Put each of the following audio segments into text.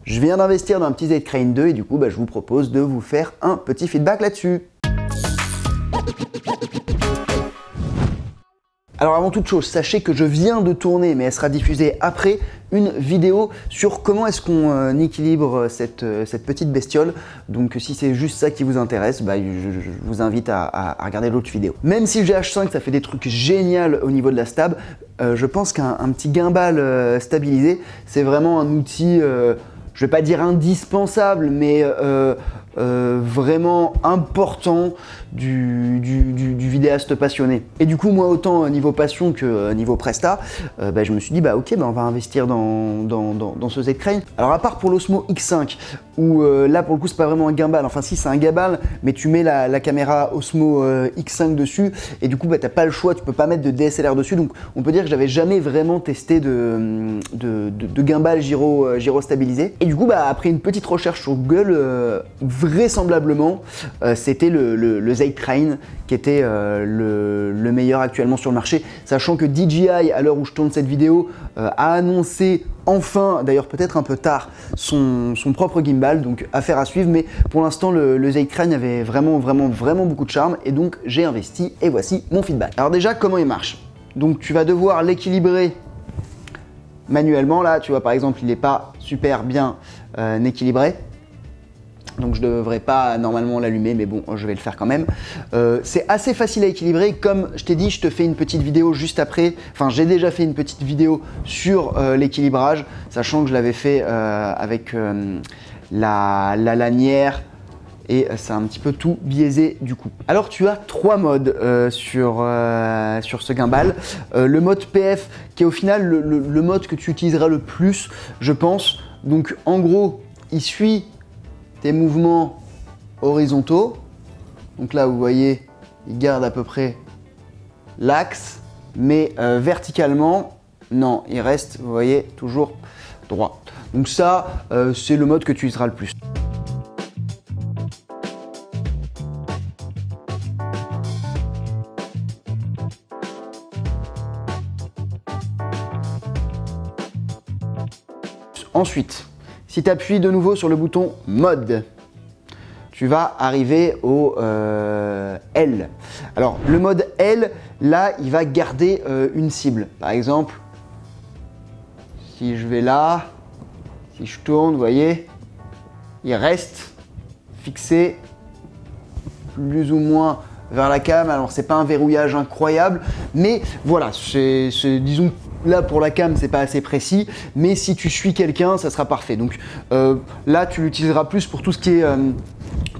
Je viens d'investir dans un petit Z-Crane 2 et du coup, je vous propose de vous faire un petit feedback là-dessus. Alors avant toute chose, sachez que je viens de tourner, mais elle sera diffusée après, une vidéo sur comment est-ce qu'on équilibre cette petite bestiole. Donc si c'est juste ça qui vous intéresse, je vous invite à regarder l'autre vidéo. Même si le GH5 ça fait des trucs géniaux au niveau de la stab, je pense qu'un petit gimbal stabilisé, c'est vraiment un outil, je vais pas dire indispensable, mais vraiment important du vidéaste passionné. Et du coup, moi, autant niveau passion que niveau presta, je me suis dit, ok, on va investir dans ce Z-Crane. Alors, à part pour l'Osmo X5, où là, pour le coup, c'est pas vraiment un gimbal. Enfin, si, c'est un gimbal, mais tu mets la caméra Osmo X5 dessus, et du coup, t'as pas le choix, tu peux pas mettre de DSLR dessus. Donc, on peut dire que j'avais jamais vraiment testé de gimbal gyro stabilisé. Et du coup, après une petite recherche sur Google, vraisemblablement, c'était le Z-Crane qui était le meilleur actuellement sur le marché, sachant que DJI, à l'heure où je tourne cette vidéo, a annoncé enfin, d'ailleurs peut-être un peu tard, son propre gimbal, donc affaire à suivre, mais pour l'instant le Z-Crane avait vraiment beaucoup de charme et donc j'ai investi et voici mon feedback. Alors déjà, comment il marche? Donc tu vas devoir l'équilibrer manuellement, là tu vois par exemple il n'est pas super bien équilibré. Donc je ne devrais pas normalement l'allumer, mais bon, je vais le faire quand même. C'est assez facile à équilibrer. Comme je t'ai dit, je te fais une petite vidéo juste après. Enfin, j'ai déjà fait une petite vidéo sur l'équilibrage, sachant que je l'avais fait avec la lanière et ça a un petit peu tout biaisé du coup. Alors tu as trois modes sur ce gimbal. Le mode PF qui est au final le mode que tu utiliseras le plus, je pense. Donc en gros, il suit tes mouvements horizontaux. Donc là, vous voyez, il garde à peu près l'axe, mais verticalement, non, il reste, vous voyez, toujours droit. Donc ça, c'est le mode que tu utiliseras le plus. Ensuite, si tu appuies de nouveau sur le bouton mode, tu vas arriver au L. Alors le mode L, là, il va garder une cible. Par exemple, si je vais là, si je tourne, vous voyez, il reste fixé plus ou moins vers la cam. Alors c'est pas un verrouillage incroyable, mais voilà, disons là pour la cam c'est pas assez précis, mais si tu suis quelqu'un ça sera parfait. Donc là tu l'utiliseras plus pour tout ce qui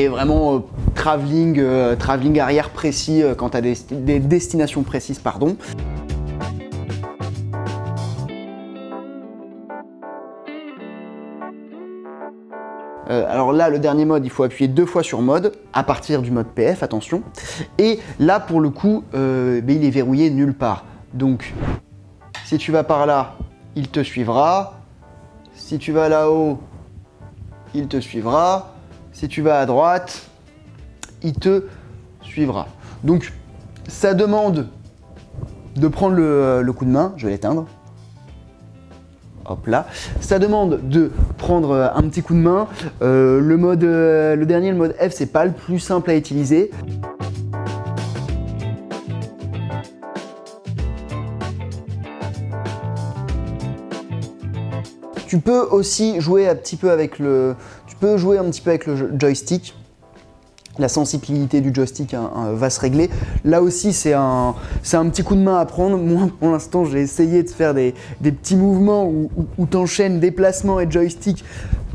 est vraiment travelling arrière précis quand tu as des destinations précises, pardon. Alors là, le dernier mode, il faut appuyer 2 fois sur mode, à partir du mode PF, attention. Et là, pour le coup, il est verrouillé nulle part. Donc, si tu vas par là, il te suivra. Si tu vas là-haut, il te suivra. Si tu vas à droite, il te suivra. Donc, ça demande de prendre le coup de main. Je vais l'éteindre. Hop là. Ça demande de prendre un petit coup de main. Le dernier, le mode F, c'est pas le plus simple à utiliser. Tu peux aussi jouer un petit peu avec le joystick. La sensibilité du joystick va se régler. Là aussi, c'est un petit coup de main à prendre. Moi, pour l'instant, j'ai essayé de faire des petits mouvements où tu enchaînes déplacement et joystick.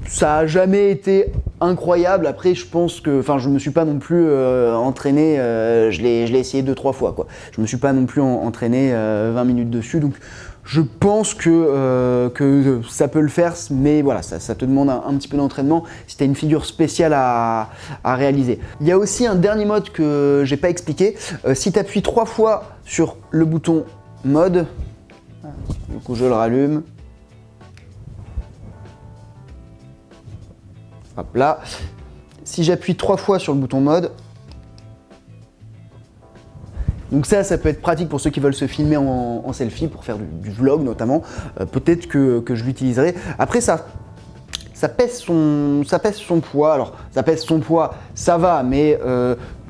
Ça n'a jamais été incroyable. Après, je pense que, je me suis pas non plus entraîné. Je l'ai essayé 2-3 fois, quoi. Je me suis pas non plus entraîné 20 minutes dessus. Donc, je pense que ça peut le faire, mais voilà, ça te demande un petit peu d'entraînement si tu as une figure spéciale à réaliser. Il y a aussi un dernier mode que j'ai pas expliqué. Si tu appuies 3 fois sur le bouton mode, du coup je le rallume. Hop là. Si j'appuie 3 fois sur le bouton mode, donc ça peut être pratique pour ceux qui veulent se filmer en selfie, pour faire du vlog notamment. Peut-être que je l'utiliserai. Après, ça ça pèse son poids. Alors ça pèse son poids, ça va, mais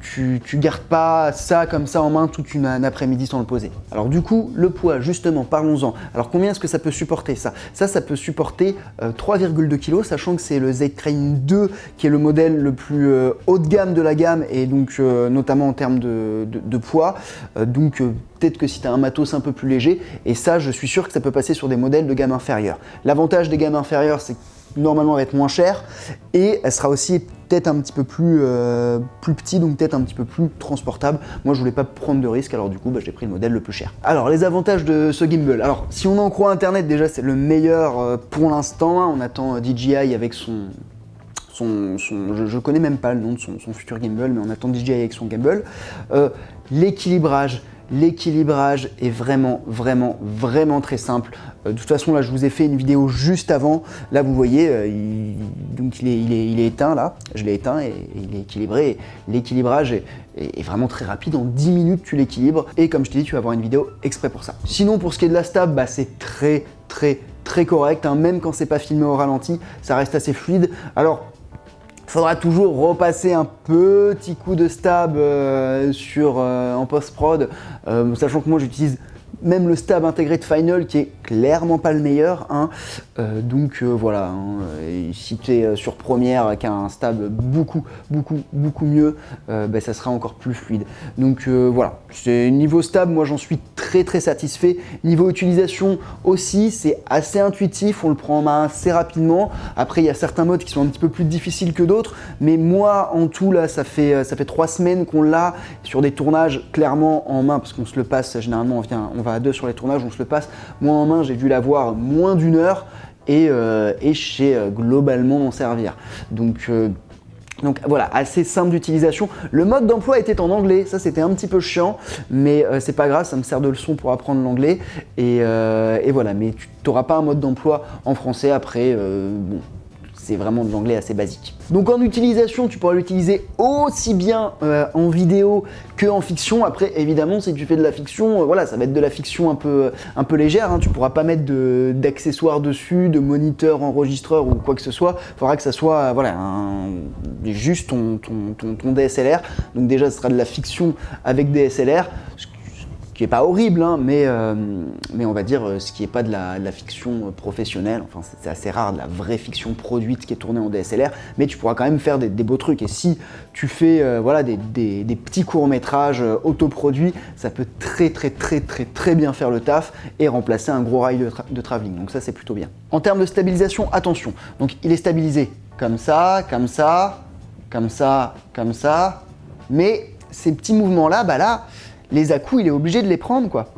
tu gardes pas ça comme ça en main toute un après-midi sans le poser. Alors du coup, le poids, justement, parlons-en. Alors combien est-ce que ça peut supporter ça? Ça peut supporter 3,2 kg, sachant que c'est le Z-Crane 2 qui est le modèle le plus haut de gamme de la gamme, et donc notamment en termes de poids. Peut-être que si tu as un matos un peu plus léger, et ça, je suis sûr que ça peut passer sur des modèles de gamme inférieure. L'avantage des gammes inférieures, c'est que normalement elle va être moins chère, et elle sera aussi peut-être un petit peu plus petit, donc peut-être un petit peu plus transportable. Moi je voulais pas prendre de risque, alors du coup j'ai pris le modèle le plus cher. Alors les avantages de ce gimbal, alors si on en croit internet, déjà c'est le meilleur pour l'instant. On attend DJI avec je connais même pas le nom de son futur gimbal, mais on attend DJI avec son gimbal. L'équilibrage est vraiment très simple. De toute façon, là, je vous ai fait une vidéo juste avant. Là, vous voyez, il est éteint, là. Je l'ai éteint et il est équilibré. L'équilibrage est vraiment très rapide. En 10 minutes, tu l'équilibres. Et comme je t'ai dit, tu vas avoir une vidéo exprès pour ça. Sinon, pour ce qui est de la stab, c'est très correct. Hein. Même quand c'est pas filmé au ralenti, ça reste assez fluide. Alors, faudra toujours repasser un petit coup de stab en post-prod, sachant que moi j'utilise même le stab intégré de Final qui est clairement pas le meilleur. Hein. Voilà, hein. Si tu es sur Premiere avec un stab beaucoup mieux, ça sera encore plus fluide. Voilà, niveau stab, moi j'en suis très satisfait. Niveau utilisation aussi, c'est assez intuitif, on le prend en main assez rapidement. Après, il y a certains modes qui sont un petit peu plus difficiles que d'autres, mais moi en tout là, ça fait 3 semaines qu'on l'a sur des tournages clairement en main, parce qu'on se le passe généralement, on va à 2 sur les tournages, on se le passe. Moi en main, j'ai dû l'avoir moins d'1 heure et je sais globalement m'en servir. Donc voilà, assez simple d'utilisation. Le mode d'emploi était en anglais, ça c'était un petit peu chiant, mais c'est pas grave, ça me sert de leçon pour apprendre l'anglais. Et voilà, mais tu n'auras pas un mode d'emploi en français après. Bon, c'est vraiment de l'anglais assez basique. Donc en utilisation, tu pourras l'utiliser aussi bien en vidéo que en fiction. Après, évidemment, si tu fais de la fiction, voilà, ça va être de la fiction un peu légère. Hein. Tu pourras pas mettre d'accessoires dessus, de moniteur, enregistreur ou quoi que ce soit. Il faudra que ça soit voilà, juste ton DSLR. Donc déjà, ce sera de la fiction avec DSLR. Qui n'est pas horrible, hein, mais on va dire ce qui n'est pas de la fiction professionnelle. Enfin, c'est assez rare de la vraie fiction produite qui est tournée en DSLR, mais tu pourras quand même faire des beaux trucs. Et si tu fais voilà, des petits courts-métrages autoproduits, ça peut très bien faire le taf et remplacer un gros rail de travelling. Donc ça, c'est plutôt bien. En termes de stabilisation, attention. Donc il est stabilisé comme ça, mais ces petits mouvements-là, là, les à-coups, il est obligé de les prendre, quoi.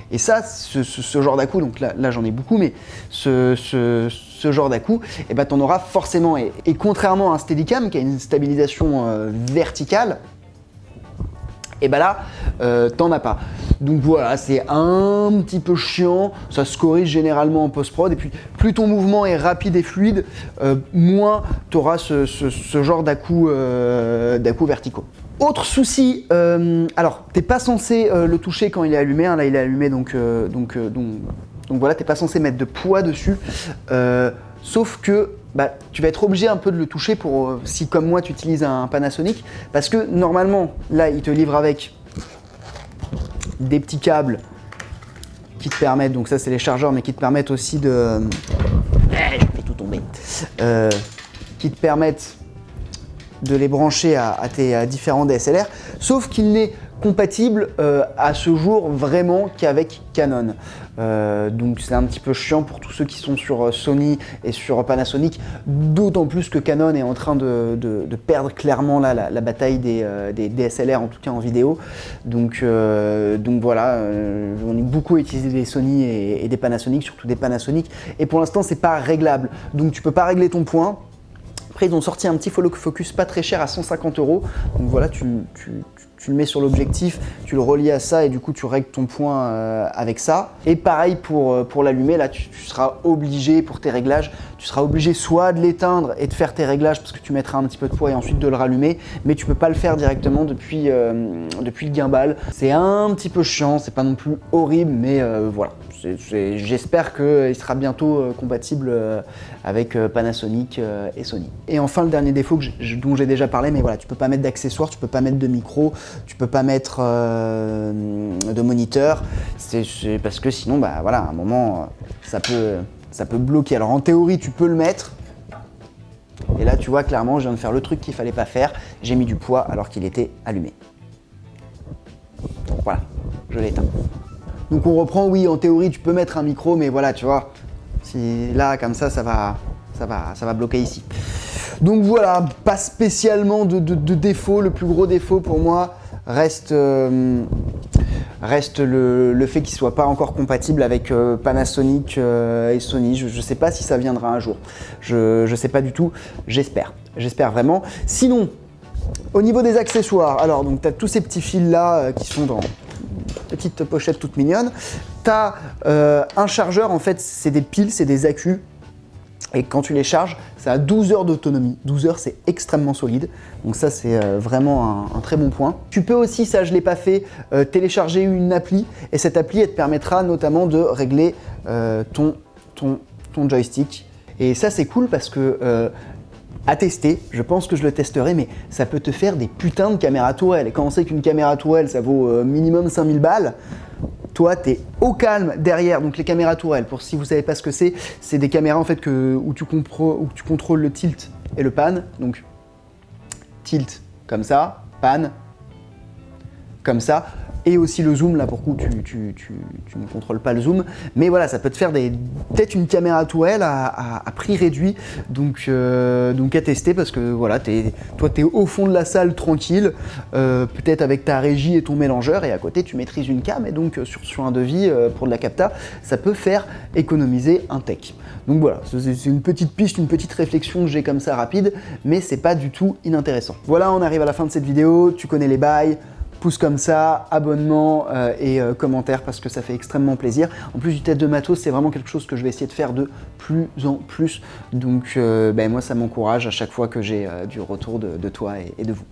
Et ça, ce genre d'à-coups, donc là j'en ai beaucoup, mais ce genre d'à-coups, t'en auras forcément. Et contrairement à un Steadicam qui a une stabilisation verticale, là, t'en as pas. Donc voilà, c'est un petit peu chiant, ça se corrige généralement en post-prod, et puis plus ton mouvement est rapide et fluide, moins tu auras ce genre d'à-coups verticaux. Autre souci, alors t'es pas censé le toucher quand il est allumé, hein, là il est allumé donc voilà, t'es pas censé mettre de poids dessus, sauf que tu vas être obligé un peu de le toucher pour si comme moi tu utilises un Panasonic, parce que normalement là il te livre avec des petits câbles qui te permettent, donc ça c'est les chargeurs, mais qui te permettent aussi de... je fais tout tomber. Qui te permettent de les brancher à tes différents DSLR, sauf qu'il n'est compatible à ce jour vraiment qu'avec Canon. Donc c'est un petit peu chiant pour tous ceux qui sont sur Sony et sur Panasonic, d'autant plus que Canon est en train de perdre clairement là, la bataille des DSLR, en tout cas en vidéo. Donc voilà, on a beaucoup utilisé des Sony et des Panasonic, surtout des Panasonic, et pour l'instant c'est pas réglable. Donc tu peux pas régler ton point. Après, ils ont sorti un petit follow focus pas très cher à 150 €. Donc voilà, tu le mets sur l'objectif, tu le relis à ça et du coup tu règles ton point avec ça. Et pareil pour l'allumer, là tu seras obligé pour tes réglages, tu seras obligé soit de l'éteindre et de faire tes réglages parce que tu mettras un petit peu de poids et ensuite de le rallumer, mais tu peux pas le faire directement depuis le gimbal. C'est un petit peu chiant, c'est pas non plus horrible, mais voilà. J'espère qu'il sera bientôt compatible avec Panasonic et Sony. Et enfin, le dernier défaut dont j'ai déjà parlé, mais voilà, tu peux pas mettre d'accessoires, tu peux pas mettre de micro, tu peux pas mettre de moniteur, c'est parce que sinon, bah voilà, à un moment, ça peut bloquer. Alors en théorie, tu peux le mettre. Et là, tu vois, clairement, je viens de faire le truc qu'il fallait pas faire. J'ai mis du poids alors qu'il était allumé. Donc voilà, je l'éteins. Donc on reprend, oui, en théorie, tu peux mettre un micro, mais voilà, tu vois, si là, comme ça va bloquer ici. Donc voilà, pas spécialement de défaut. Le plus gros défaut pour moi reste le fait qu'il ne soit pas encore compatible avec Panasonic et Sony. Je ne sais pas si ça viendra un jour. Je ne sais pas du tout, j'espère vraiment. Sinon, au niveau des accessoires, alors donc tu as tous ces petits fils là qui sont dans petite pochette toute mignonne. Tu as un chargeur, en fait c'est des piles, c'est des accus. Et quand tu les charges, ça a 12 heures d'autonomie. 12 heures, c'est extrêmement solide. Donc ça, c'est vraiment un très bon point. Tu peux aussi, ça je ne l'ai pas fait, télécharger une appli. Et cette appli, elle te permettra notamment de régler ton joystick. Et ça, c'est cool parce que à tester, je pense que je le testerai, mais ça peut te faire des putains de caméras tourelles. Et quand on sait qu'une caméra tourelle, ça vaut minimum 5000 balles, toi, tu es au calme derrière. Donc les caméras tourelles, pour si vous ne savez pas ce que c'est des caméras en fait où tu contrôles le tilt et le pan. Donc tilt comme ça, pan comme ça. Et aussi le zoom, là pour coup tu ne contrôles pas le zoom, mais voilà, ça peut te faire peut-être une caméra tourelle à prix réduit, donc à tester parce que voilà, toi tu es au fond de la salle tranquille, peut-être avec ta régie et ton mélangeur, et à côté tu maîtrises une cam, et donc sur un devis pour de la capta, ça peut faire économiser un tech. Donc voilà, c'est une petite piste, une petite réflexion que j'ai comme ça rapide, mais c'est pas du tout inintéressant. Voilà, on arrive à la fin de cette vidéo, tu connais les bails. Pouce comme ça, abonnement et commentaire parce que ça fait extrêmement plaisir. En plus du test de matos, c'est vraiment quelque chose que je vais essayer de faire de plus en plus. Donc moi, ça m'encourage à chaque fois que j'ai du retour de toi et de vous.